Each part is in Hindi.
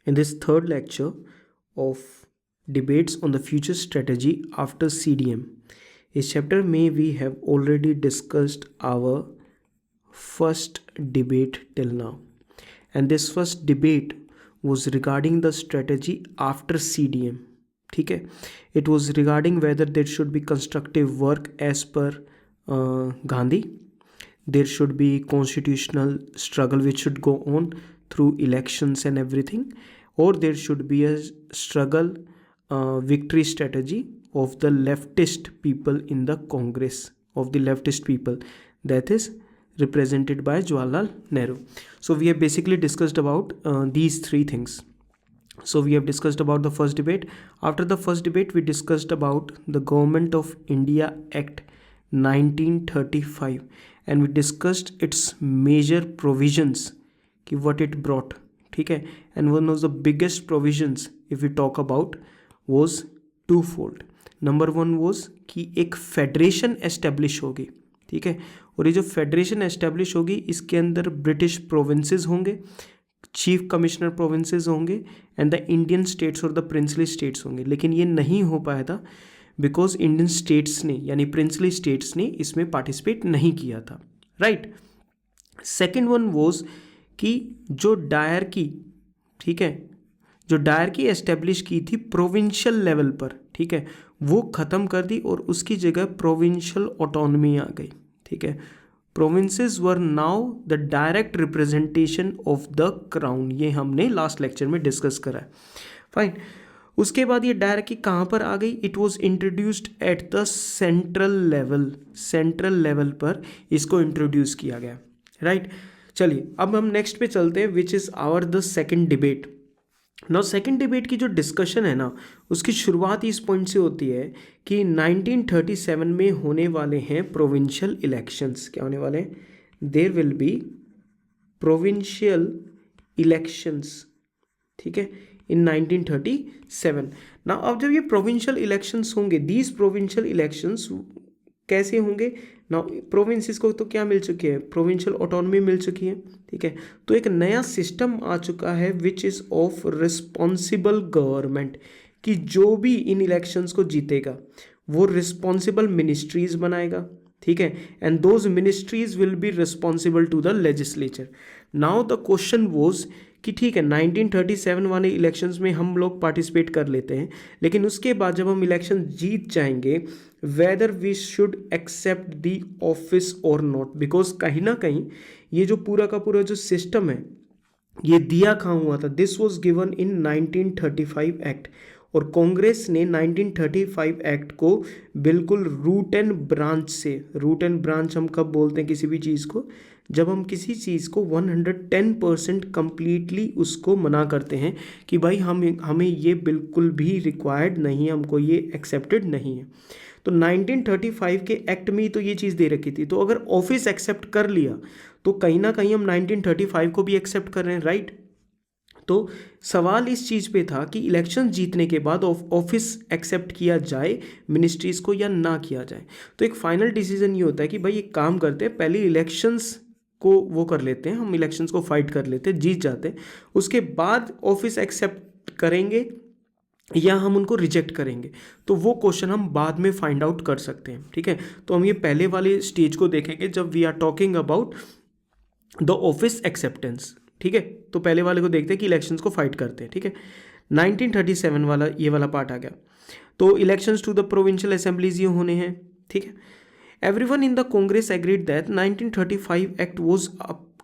In this third lecture of debates on the future strategy after CDM, इस chapter में we have already discussed our first debate till now, and this first debate was regarding the strategy after CDM. ठीक है, it was regarding whether there should be constructive work as per Gandhi. There should be constitutional struggle which should go on through elections and everything, or there should be a struggle victory strategy of the leftist people in the Congress, of the leftist people, that is represented by Jawaharlal Nehru. So we have basically discussed about these three things. So we have discussed about the first debate. After the first debate, we discussed about the Government of India Act 1935, and we discussed its major provisions कि what it brought. ठीक है, and one of the biggest provisions if we talk about was twofold. Number one was कि एक फेडरेशन एस्टेब्लिश होगी. ठीक है, और ये जो फेडरेशन एस्टेब्लिश होगी इसके अंदर ब्रिटिश प्रोविंसेस होंगे, चीफ कमिश्नर प्रोविंसेस होंगे, एंड द इंडियन स्टेट्स और द प्रिंसली स्टेट्स होंगे. लेकिन ये नहीं हो पाया था बिकॉज इंडियन स्टेट्स ने यानी प्रिंसली स्टेट्स ने इसमें पार्टिसिपेट नहीं किया था. राइट. सेकेंड वन वॉज कि जो डायरकी, ठीक है, जो डायरकी एस्टेब्लिश की थी प्रोविंशियल लेवल पर, ठीक है, वो ख़त्म कर दी और उसकी जगह प्रोविंशियल ऑटोनॉमी आ गई. ठीक है, provinces were now the direct representation of the crown. ये हमने लास्ट लेक्चर में डिस्कस करा है. फाइन. उसके बाद ये डायरेक्टली कहाँ पर आ गई? It was introduced at the central level. Central level पर इसको इंट्रोड्यूस किया गया. राइट. चलिए अब हम नेक्स्ट पे चलते हैं, which is our the second debate. Now second debate की जो डिस्कशन है ना, उसकी शुरुआत इस पॉइंट से होती है कि 1937 में होने वाले हैं प्रोविंशियल इलेक्शंस. क्या होने वाले हैं? There will be provincial elections. ठीक है, इन 1937. ना अब जब ये प्रोविंशियल इलेक्शंस होंगे, दीज प्रोविंशियल इलेक्शंस कैसे होंगे? ना प्रोविंसेस को तो क्या मिल चुकी है? प्रोविंशियल ऑटोनॉमी मिल चुकी है. ठीक है, तो एक नया सिस्टम आ चुका है which is of responsible government, कि जो भी इन इलेक्शंस को जीतेगा वो रिस्पॉन्सिबल मिनिस्ट्रीज बनाएगा. ठीक है, and those ministries will be responsible to the legislature. Now the question was कि ठीक है 1937 वाले इलेक्शंस में हम लोग पार्टिसिपेट कर लेते हैं, लेकिन उसके बाद जब हम इलेक्शन जीत जाएंगे whether we should accept the office और नॉट, बिकॉज कहीं ना कहीं ये जो पूरा का पूरा जो सिस्टम है ये दिया कहाँ हुआ था? This was given in 1935 act. और कांग्रेस ने 1935 एक्ट को बिल्कुल रूट एंड ब्रांच से, रूट एंड ब्रांच हम कब बोलते हैं किसी भी चीज़ को? जब हम किसी चीज़ को 110% कंप्लीटली उसको मना करते हैं कि भाई हमें ये बिल्कुल भी रिक्वायर्ड नहीं है, हमको ये एक्सेप्टेड नहीं है. तो 1935 के एक्ट में ही तो ये चीज़ दे रखी थी. तो अगर ऑफिस एक्सेप्ट कर लिया तो कहीं ना कहीं हम 1935 को भी एक्सेप्ट कर रहे हैं. राइट. तो सवाल इस चीज़ पे था कि इलेक्शन जीतने के बाद ऑफिस एक्सेप्ट किया जाए मिनिस्ट्रीज़ को या ना किया जाए. तो एक फाइनल डिसीजन ये होता है कि भाई एक काम करते हैं, पहले इलेक्शंस को वो कर लेते हैं, हम इलेक्शंस को फाइट कर लेते हैं, जीत जाते हैं, उसके बाद ऑफिस एक्सेप्ट करेंगे या हम उनको रिजेक्ट करेंगे. तो वो क्वेश्चन हम बाद में फाइंड आउट कर सकते हैं. ठीक है, तो हम ये पहले वाले स्टेज को देखेंगे जब we are talking about the office acceptance. ठीक है, तो पहले वाले को देखते हैं कि इलेक्शंस को फाइट करते हैं. ठीक है, 1937 वाला ये वाला पार्ट आ गया. तो elections to the provincial assemblies ये होने हैं. ठीक है, everyone in the Congress agreed that 1935 Act was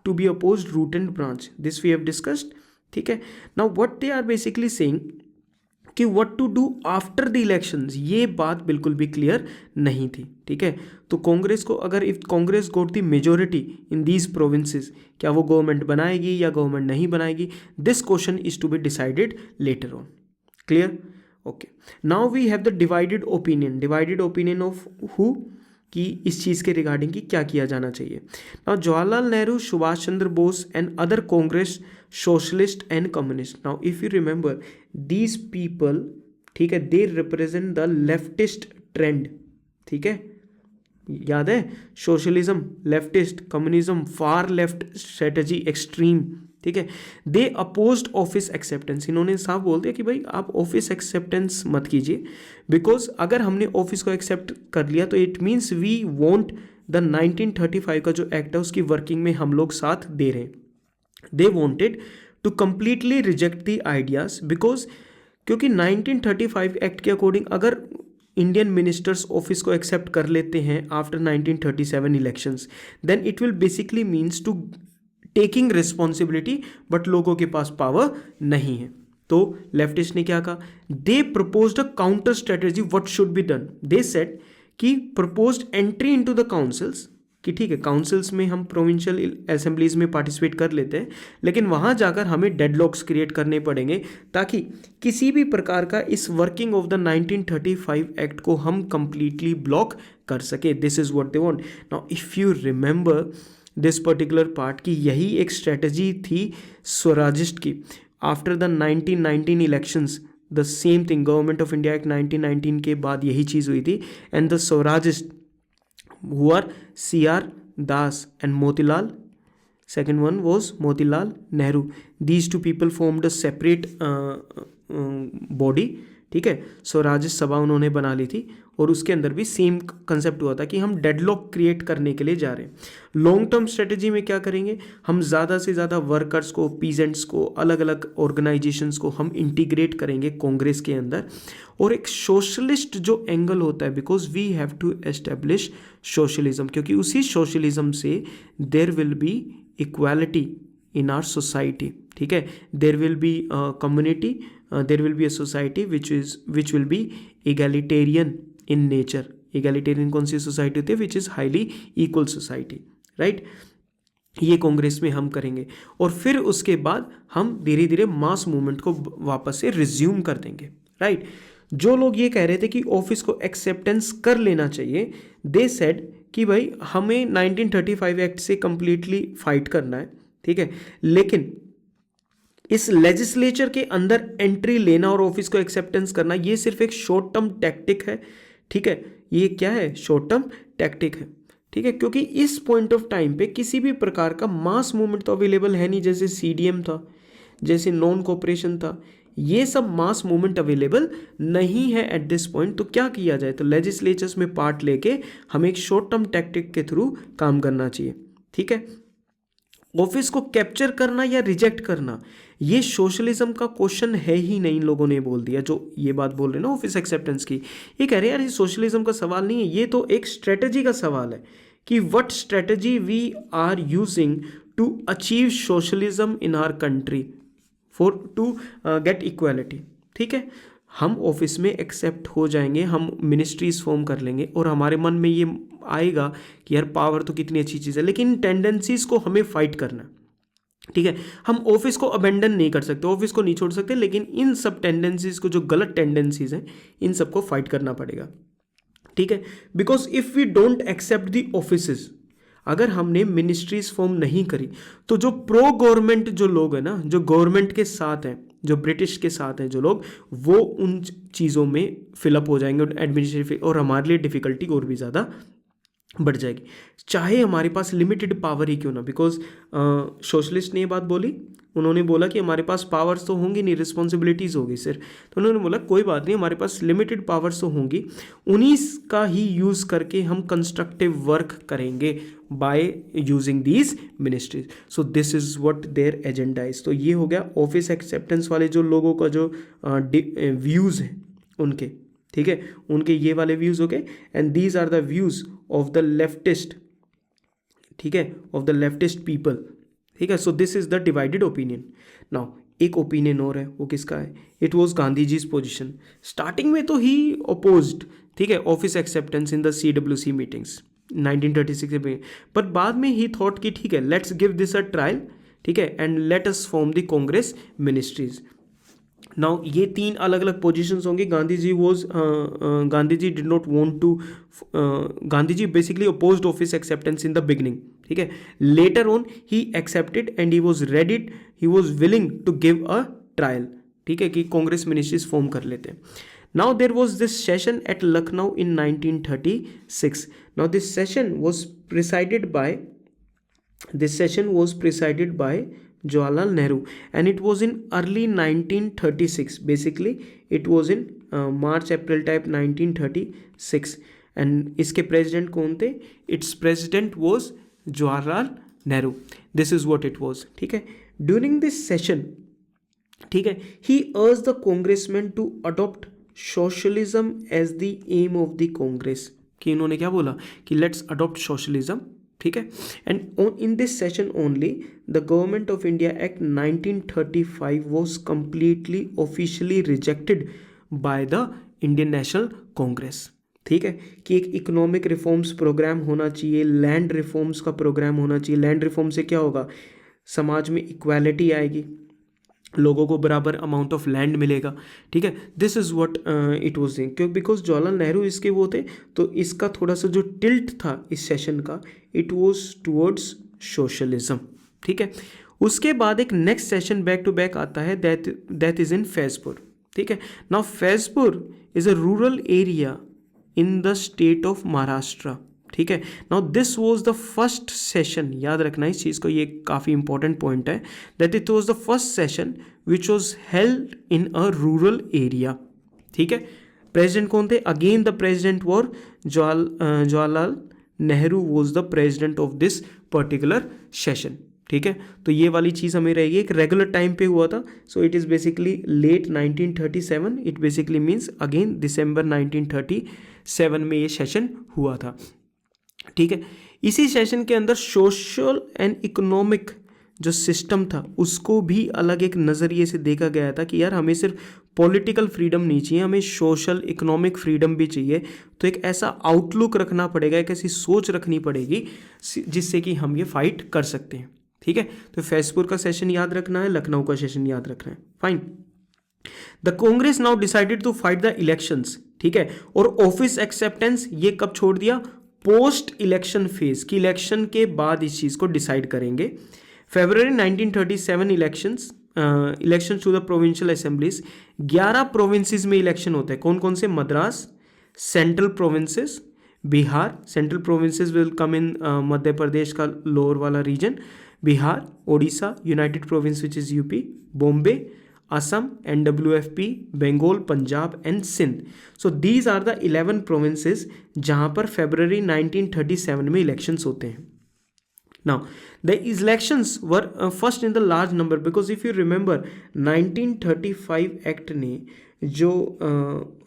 to be opposed root and branch. This we have discussed. ठीक है, now what they are basically saying कि what to do after the elections, ये बात बिल्कुल भी क्लियर नहीं थी. ठीक है, तो कांग्रेस को अगर if Congress got the majority in these provinces, क्या वो गवर्नमेंट बनाएगी या गवर्नमेंट नहीं बनाएगी? This question is to be decided later on. Clear? Okay. Now we have the divided opinion. Divided opinion of who? कि इस चीज़ के रिगार्डिंग कि क्या किया जाना चाहिए. Now Jawaharlal Nehru, Subhash Chandra Bose and other Congress socialist and communist. Now if you remember these people, ठीक है, they represent the leftist trend. ठीक है, याद है? Socialism leftist, communism far left strategy extreme. ठीक है। दे अपोज्ड ऑफिस एक्सेप्टेंस, इन्होंने साफ बोल दिया कि भाई आप ऑफिस एक्सेप्टेंस मत कीजिए, बिकॉज अगर हमने ऑफिस को एक्सेप्ट कर लिया तो it means we want the 1935 का जो एक्ट है उसकी वर्किंग में हम लोग साथ दे रहे हैं। They wanted to completely reject the ideas, because क्योंकि 1935 एक्ट के अकॉर्डिंग अगर इंडियन मिनिस्टर्स ऑफिस को एक्सेप्ट कर लेते हैं after 1937 elections, then it will basically means to taking responsibility, but लोगों के पास पावर नहीं है। तो लेफ्टिस्ट ने क्या कहा, they proposed a counter strategy what should be done. They said कि proposed entry into the councils, कि ठीक है काउंसिल्स में हम प्रोविंशियल असेंबलीज में पार्टिसिपेट कर लेते हैं, लेकिन वहां जाकर हमें डेडलॉक्स क्रिएट करने पड़ेंगे ताकि किसी भी प्रकार का इस वर्किंग ऑफ द 1935 एक्ट को हम कंप्लीटली ब्लॉक कर सके। This is what they want. Now if you remember this particular part, की यही एक स्ट्रेटजी थी स्वराजिस्ट की। After the 1919 elections the same thing, government of India act 1919 के बाद यही चीज़ हुई थी, and the Swarajist who are C.R. Das and Motilal, second one was Motilal Nehru. These two people formed a separate body, ठीक है। स्वराज सभा उन्होंने बना ली थी और उसके अंदर भी सेम कंसेप्ट हुआ था कि हम डेडलॉक क्रिएट करने के लिए जा रहे हैं। लॉन्ग टर्म स्ट्रेटेजी में क्या करेंगे, हम ज़्यादा से ज़्यादा वर्कर्स को, पीजेंट्स को, अलग अलग ऑर्गेनाइजेशंस को हम इंटीग्रेट करेंगे कांग्रेस के अंदर, और एक सोशलिस्ट जो एंगल होता है, because we have to establish socialism, क्योंकि उसी सोशलिज्म से there will be equality in our society, ठीक है। There will be community, there will be a society which will be egalitarian in nature. Egalitarian कौन सी सोसाइटी होती है, which is highly equal society, right. ये कांग्रेस में हम करेंगे और फिर उसके बाद हम धीरे धीरे मास मूवमेंट को वापस से रिज्यूम कर देंगे, राइट। जो लोग ये कह रहे थे कि ऑफिस को एक्सेप्टेंस कर लेना चाहिए, दे सेड कि भाई हमें 1935 एक्ट से कंप्लीटली फाइट करना है, ठीक है, लेकिन इस लेजिस्लेचर के अंदर एंट्री लेना और ऑफिस को एक्सेप्टेंस करना ये सिर्फ एक शॉर्ट टर्म टैक्टिक है, ठीक है। ये क्या है, शॉर्ट टर्म टैक्टिक है, ठीक है, क्योंकि इस पॉइंट ऑफ टाइम पे किसी भी प्रकार का मास मूवमेंट तो अवेलेबल है नहीं, जैसे सीडीएम था, जैसे नॉन कोऑपरेशन था, ये सब मास मूवमेंट अवेलेबल नहीं है एट दिस पॉइंट। तो क्या किया जाए, तो लेजिस्लेचर्स में पार्ट लेके हमें एक शॉर्ट टर्म टैक्टिक के थ्रू काम करना चाहिए, ठीक है। ऑफिस को कैप्चर करना या रिजेक्ट करना ये सोशलिज्म का क्वेश्चन है ही नहीं, लोगों ने बोल दिया। जो ये बात बोल रहे हैं ना ऑफिस एक्सेप्टेंस की, ये कह रहे हैं यार ये सोशलिज्म का सवाल नहीं है, ये तो एक स्ट्रेटजी का सवाल है कि what strategy we are using to achieve socialism in our country for to get equality, ठीक है। हम ऑफिस में एक्सेप्ट हो जाएंगे, हम मिनिस्ट्रीज फॉर्म कर लेंगे और हमारे मन में ये आएगा कि यार पावर तो कितनी अच्छी चीज़ है, लेकिन टेंडेंसीज को हमें फाइट करना है, ठीक है। हम ऑफिस को अबेंडन नहीं कर सकते, ऑफिस को नहीं छोड़ सकते, लेकिन इन सब टेंडेंसीज को, जो गलत टेंडेंसीज हैं, इन सबको फाइट करना पड़ेगा, ठीक है। Because if we don't accept the offices, अगर हमने मिनिस्ट्रीज फॉर्म नहीं करी तो जो प्रो गवर्नमेंट जो लोग हैं ना, जो गवर्नमेंट के साथ हैं, जो ब्रिटिश के साथ हैं जो लोग, वो उन चीज़ों में फिलअप हो जाएंगे एडमिनिस्ट्रेटिव, और हमारे लिए डिफिकल्टी और भी ज़्यादा बढ़ जाएगी, चाहे हमारे पास लिमिटेड पावर ही क्यों ना। बिकॉज सोशलिस्ट ने ये बात बोली, उन्होंने बोला कि हमारे पास पावर्स तो होंगी नहीं, रिस्पॉन्सिबिलिटीज़ होगी सिर्फ, तो उन्होंने बोला कोई बात नहीं, हमारे पास लिमिटेड पावर्स तो होंगी, उन्हीं का ही यूज़ करके हम कंस्ट्रक्टिव वर्क करेंगे by using these ministries. So this is what their agenda is. तो ये हो गया ऑफिस एक्सेप्टेंस वाले जो लोगों का जो व्यूज़ हैं उनके, ठीक है, उनके ये वाले व्यूज़ हो गए। And these are the views of the leftist, ठीक है, ऑफ द लेफ्टिस्ट पीपल, ठीक है। So this is the divided opinion. Now एक ओपिनियन और है, वो किसका है, it was Gandhi ji's position. Starting में तो ही अपोज्ड, ठीक है, office acceptance in the CWC meetings 1936 में, पर बाद में ही थॉट कि ठीक है let's give this a trial, ठीक है, and let us form the Congress ministries. Now ये तीन अलग अलग पोजीशंस होंगे। Gandhi ji did not want to, Gandhi ji basically opposed office acceptance in the beginning, ठीक है। Later on he accepted and he was willing to give a trial, ठीक है, कि कांग्रेस मिनिस्ट्रीज फॉर्म कर लेते हैं। Now there was this session at Lucknow in 1936। Now this session was presided bye Jawaharlal Nehru, and it was in early 1936. Basically it was in March April type 1936, and इसके प्रेसिडेंट कौन थे? It's president was Jawaharlal Nehru. This is what it was. ठीक है, ड्यूरिंग दिस सेशन, ठीक है, he urged the congressmen to adopt socialism as the aim of the Congress. कि इन्होंने क्या बोला कि लेट्स अडॉप्ट सोशलिज्म. ठीक है, and in this session only the government of India act 1935 was completely officially rejected by the Indian national Congress. ठीक है, कि एक इकोनॉमिक रिफॉर्म्स प्रोग्राम होना चाहिए, लैंड रिफॉर्म्स का प्रोग्राम होना चाहिए. लैंड रिफॉर्म से क्या होगा? समाज में इक्वालिटी आएगी, लोगों को बराबर अमाउंट ऑफ लैंड मिलेगा. ठीक है, this is what it was doing. क्यों? बिकॉज जवाहरलाल नेहरू इसके वो थे, तो इसका थोड़ा सा जो टिल्ट था इस सेशन का, इट वाज टुवर्ड्स सोशलिज्म. ठीक है, उसके बाद एक next session back to back आता है, दैट इज इन फैजपुर. ठीक है, now Faizpur is a rural area in the state of Maharashtra. ठीक है, now this was the first session. याद रखना इस चीज़ को, ये काफ़ी इंपॉर्टेंट पॉइंट है, that it was the first session which was held in a rural area. ठीक है, प्रेसिडेंट कौन थे? Again the president were Jawaharlal Nehru was the president of this particular session. ठीक है, तो ये वाली चीज़ हमें रहेगी. एक रेगुलर टाइम पे हुआ था, so it is basically late 1937. It basically means again दिसंबर 1937 में ये सेशन हुआ था. ठीक है, इसी सेशन के अंदर सोशल एंड इकोनॉमिक जो सिस्टम था उसको भी अलग एक नज़रिए से देखा गया था कि यार हमें सिर्फ पॉलिटिकल फ्रीडम नहीं चाहिए, हमें सोशल इकोनॉमिक फ्रीडम भी चाहिए. तो एक ऐसा आउटलुक रखना पड़ेगा, एक ऐसी सोच रखनी पड़ेगी जिससे कि हम ये फाइट कर सकते हैं. ठीक है, तो फैजपुर का सेशन याद रखना है, लखनऊ का सेशन याद रखना है. Fine. The Congress now decided to fight the elections. ठीक है, और ऑफिस एक्सेप्टेंस ये कब छोड़ दिया? पोस्ट इलेक्शन फेज की, इलेक्शन के बाद इस चीज़ को डिसाइड करेंगे. फरवरी 1937 election to the provincial assemblies. 11 provinces में इलेक्शन होते हैं. कौन कौन से? Madras, central provinces, Bihar, central provinces will come in Madhya Pradesh का लोअर वाला region, Bihar, Odisha, united province which is UP, Bombay, Assam, NWFP, Bengal, Punjab and Sindh. So these are the 11 provinces जहाँ पर February 1937 में elections होते हैं. Now the elections were first in the large number because if you remember 1935 Act ने जो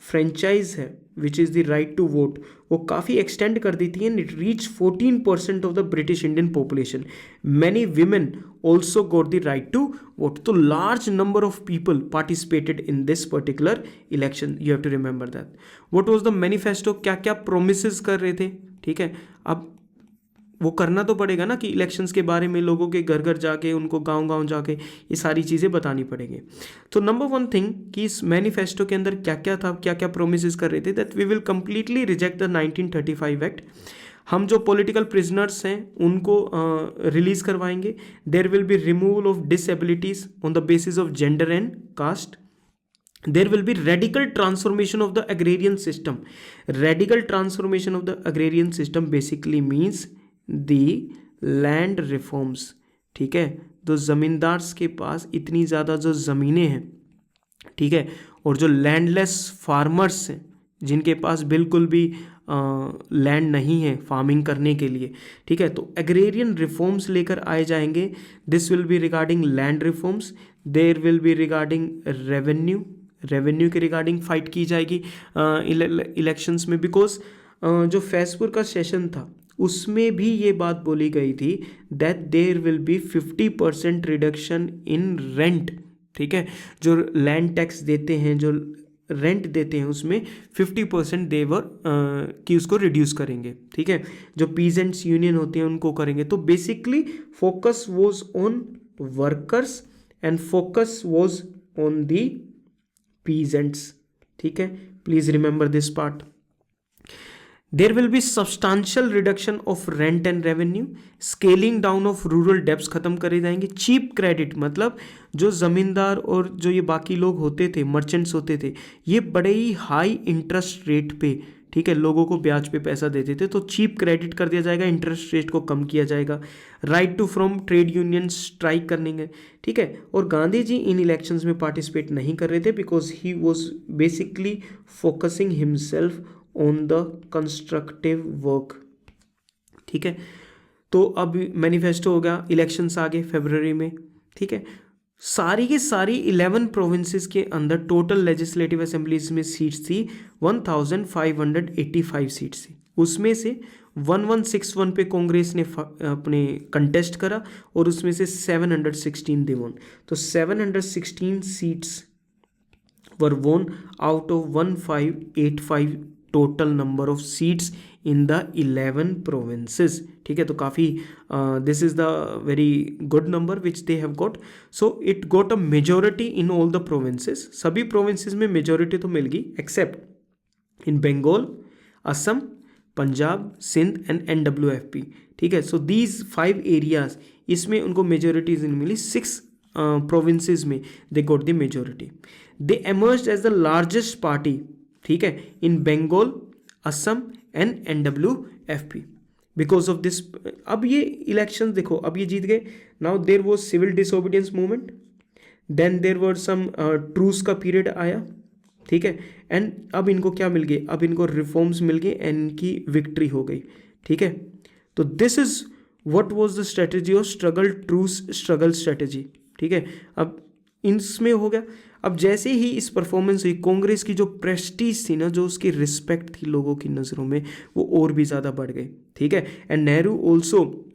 फ्रेंचाइज है which is the right to vote वो काफ़ी एक्सटेंड कर दी थी and it reach 14% of the British Indian population. Many women also got the right to vote. तो large number of people participated in this particular election. You have to remember that. What was the manifesto? क्या क्या प्रोमिसेस कर रहे थे? ठीक है, अब वो करना तो पड़ेगा ना कि इलेक्शंस के बारे में लोगों के घर घर जाके, उनको गांव गांव जाके ये सारी चीज़ें बतानी पड़ेंगी. तो नंबर वन थिंग कि इस मैनिफेस्टो के अंदर क्या क्या था, क्या क्या प्रोमिसेस कर रहे थे, that we will completely reject the 1935 act. हम जो पॉलिटिकल प्रिजनर्स हैं उनको रिलीज करवाएंगे. There will be removal of disabilities on the basis of gender and caste. There will be radical transformation of the agrarian system. Radical transformation of the agrarian system basically means the land reforms. ठीक है, तो ज़मींदार्स के पास इतनी ज़्यादा जो ज़मीनें हैं, ठीक है, और जो लैंडलेस फार्मर्स हैं जिनके पास बिल्कुल भी लैंड नहीं है फार्मिंग करने के लिए, ठीक है, तो एग्रेरियन रिफॉर्म्स लेकर आए जाएंगे. This will be regarding land reforms. There will be regarding revenue के रिगार्डिंग फाइट की जाएगी इलेक्शंस में. बिकॉज जो फैजपुर का सेशन था उसमें भी ये बात बोली गई थी that there will be 50% reduction in rent. ठीक है, जो लैंड टैक्स देते हैं, जो रेंट देते हैं, उसमें 50% देवर कि उसको रिड्यूस करेंगे. ठीक है, जो पीजेंट्स यूनियन होते हैं उनको करेंगे. तो basically focus was on workers and focus was on the peasants. ठीक है, please remember this part. There will be substantial reduction of rent and revenue. Scaling down of rural debts खत्म करे जाएंगे. चीप क्रेडिट, मतलब जो ज़मींदार और जो ये बाकी लोग होते थे, मर्चेंट्स होते थे, ये बड़े ही हाई इंटरेस्ट रेट पे, ठीक है, लोगों को ब्याज पे पैसा देते थे, तो चीप क्रेडिट कर दिया जाएगा, इंटरेस्ट रेट को कम किया जाएगा, right to from trade union strike करने गए, ठीक है। और गांधी जी इन इलेक्शंस में पार्टिसिपेट नहीं कर रहे थे because he was basically focusing himself on the constructive work, ठीक है। तो अब मैनिफेस्टो हो गया, इलेक्शंस आ गए फरवरी में, ठीक है। सारी की सारी 11 प्रोविंसेस के अंदर टोटल लेजिस्लेटिव असेंबलीज में सीट्स थी 1585 सीट्स थी, उसमें से 1161 पे कांग्रेस ने अपने कंटेस्ट करा और उसमें से 716 दे वोन, तो 716 seats were won out of 1585 total number of seats in the 11 provinces, ठीक है। तो काफ़ी this is the very good number which they have got, so it got a majority in all the provinces, सभी प्रोविंसेस में मेजोरिटी तो मिल गई except in Bengal, Assam, Punjab, Sindh and NWFP, ठीक है। सो दीज 5 एरियाज, इसमें उनको मेजोरिटीज मिली, 6 प्रोविंसेस में they got the majority, they emerged as the largest party, ठीक है, in Bengal, Assam and NWFP because of this. अब ये इलेक्शन देखो, अब ये जीत गए, now there was civil disobedience movement, then there were some truce का पीरियड आया, ठीक है, एंड अब इनको क्या मिल गए, अब इनको रिफॉर्म्स मिल गए एंड इनकी विक्ट्री हो गई, ठीक है। तो this is what was the strategy of struggle, truce struggle strategy, ठीक है। अब इसमें हो गया, अब जैसे ही इस परफॉर्मेंस हुई, कांग्रेस की जो प्रेस्टीज थी ना, जो उसकी रिस्पेक्ट थी लोगों की नज़रों में, वो और भी ज़्यादा बढ़ गई, ठीक है। And Nehru also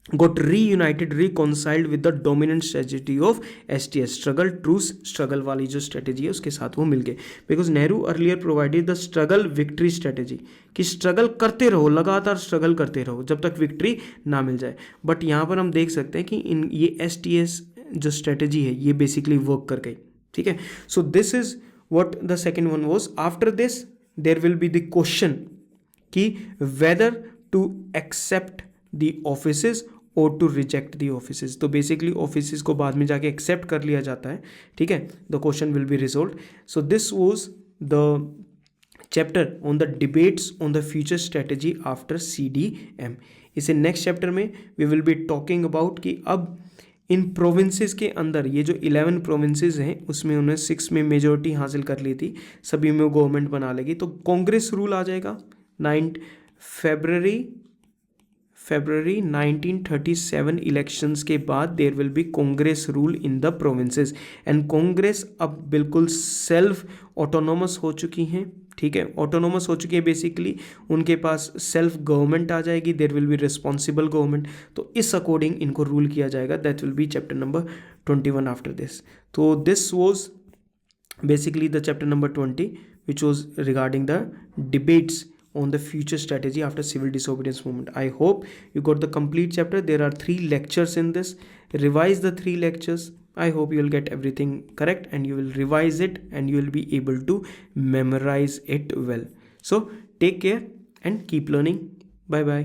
got reunited, reconciled with the dominant strategy of STS, struggle truce struggle वाली जो स्ट्रेटेजी है उसके साथ वो मिल गए, because Nehru earlier provided the struggle victory strategy, कि स्ट्रगल करते रहो, लगातार स्ट्रगल करते रहो जब तक विक्ट्री ना मिल जाए। बट यहाँ पर हम देख सकते हैं कि इन ये STS जो स्ट्रेटेजी है ये बेसिकली वर्क कर गई, ठीक है। So this is what the second one was. After this there will be the question कि whether to accept the offices और टू रिजेक्ट दी ऑफिसेज, तो बेसिकली ऑफिसेज को बाद में जाके एक्सेप्ट कर लिया जाता है, ठीक है। The question will be resolve. So this was the chapter on the debates on the future strategy after CDM। इसे नेक्स्ट चैप्टर में we will be talking about कि अब इन प्रोविंसेस के अंदर ये जो 11 प्रोविंसेस हैं उसमें उन्होंने 6 में मेजोरिटी हासिल कर ली थी, सभी में गवर्नमेंट बना लेगी, तो कांग्रेस रूल आ जाएगा। 9 फरवरी 1937 इलेक्शंस के बाद there will be Congress rule in the provinces, and Congress अब बिल्कुल सेल्फ ऑटोनोमस हो चुकी हैं, ठीक है, ऑटोनोमस हो चुकी है, बेसिकली उनके पास सेल्फ गवर्नमेंट आ जाएगी, there will be responsible government, तो इस अकॉर्डिंग इनको रूल किया जाएगा। That will be chapter number 21 after this. तो this was basically the chapter number 20 which was regarding the debates on the future strategy after civil disobedience movement. I hope you got the complete chapter. There are 3 lectures in this. Revise the 3 lectures. I hope you will get everything correct and you will revise it and you will be able to memorize it well. So take care and keep learning. Bye bye.